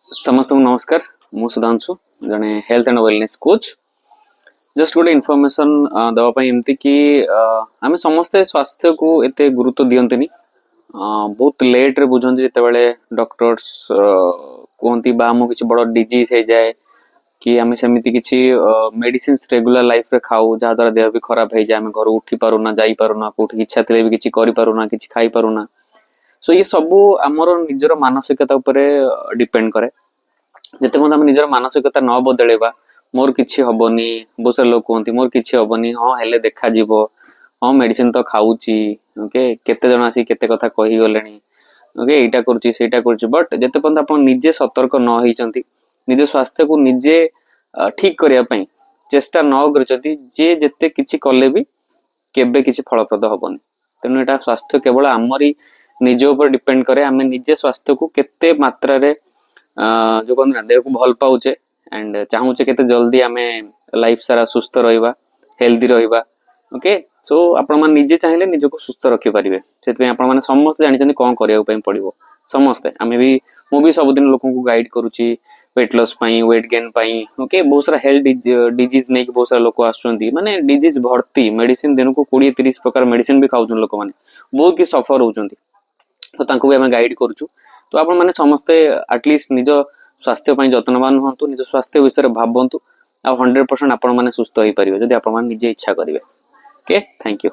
समस्त नमस्कार मु सुधांशु जने health and wellness coach just गोटे इनफॉरमेशन दवाई एमती कि आम समस्ते स्वास्थ्य को एते गुरुत्व दियंतनी बहुत लेट रे बुझंती जेतेबेले डॉक्टर्स कहती बा आम किसी बड़ डिजीज हो जाए कि आम सेमती किसी मेडिसिन रेगुलर लाइफ रे खाऊ जहाँ द्वारा देह भी खराब हो जाए आम घर उठी पारुना जाई पारुना कोठी इच्छा थे भी किसी करि पारुना किसी खाई पारुना सो ये सब आमर निजर मानसिकता उपरे डिपेंड करे जिते पର୍ଯ୍ୟନ୍ତ ଆମେ ନିଜର ମାନସିକତା ନ ବଦଳେଇବା ମୋର କିଛି ହବନି ବହୁତ ସାରା ଲୋକ କୁହନ୍ତି ମୋର କିଛି ହବନି ହଁ ହେଲେ ଦେଖାଯିବ ହଁ ମେଡିସିନ ତ ଖାଉଛି ଓକେ କେତେ ଜଣ ଆସି କେତେ କଥା କହିଗଲେଣି ଓକେ ଏଇଟା କରୁଛି ସେଇଟା କରୁଛି ବଟ୍ ଯେତେ ପର୍ଯ୍ୟନ୍ତ ଆପଣ ନିଜେ ସତର୍କ ନ ହେଇଛନ୍ତି ନିଜ ସ୍ୱାସ୍ଥ୍ୟକୁ ନିଜେ ଠିକ କରିବା ପାଇଁ ଚେଷ୍ଟା ନ କରିଛନ୍ତି ଯିଏ ଯେତେ କିଛି କଲେ ବି କେବେ କିଛି ଫଳପ୍ରଦ ହବନି ତେଣୁ ଏଟା ସ୍ୱାସ୍ଥ୍ୟ କେବଳ ଆମରି ନିଜ ଉପରେ ଡିପେଣ୍ଡ କରେ ଆମେ ନିଜେ ସ୍ୱାସ୍ଥ୍ୟକୁ କେତେ ମାତ୍ରାରେ जो कहते ना देह को भल पाऊचे एंड चाहूचे केते जल्दी आमे लाइफ सारा सुस्थ रहिबा हेल्दी रहिबा ओके सो आपण मन निजे चाहिले निजको सुस्थ रखि परिबे सेति आपण माने समस्त जानि छन कोन करिया पई पड़िबो समस्त आमे भी मु भी सब दिन लोगन को गाइड करूची वेट लॉस पई वेट गेन पई ओके बहुत सारा हेल्थ डिजीज नै कि बहुत सारा लोक आछुंती माने डिजीज भर्ती मेडिसिन दिन को 20 30 प्रकार मेडिसिन भी खाउछन लोक माने बहुत कि सफर होउचंती तो तांको भी आमे गाइड करूछु तो आपण माने समस्ते एटलिस्ट निज स्वास्थ्य पई जत्नवान होंतु निज स्वास्थ्य विषय भाबंतु आ 100% आपण माने सुस्थ होई परिबे जदि आपण माने निजे इच्छा करिवे ओके थैंक यू।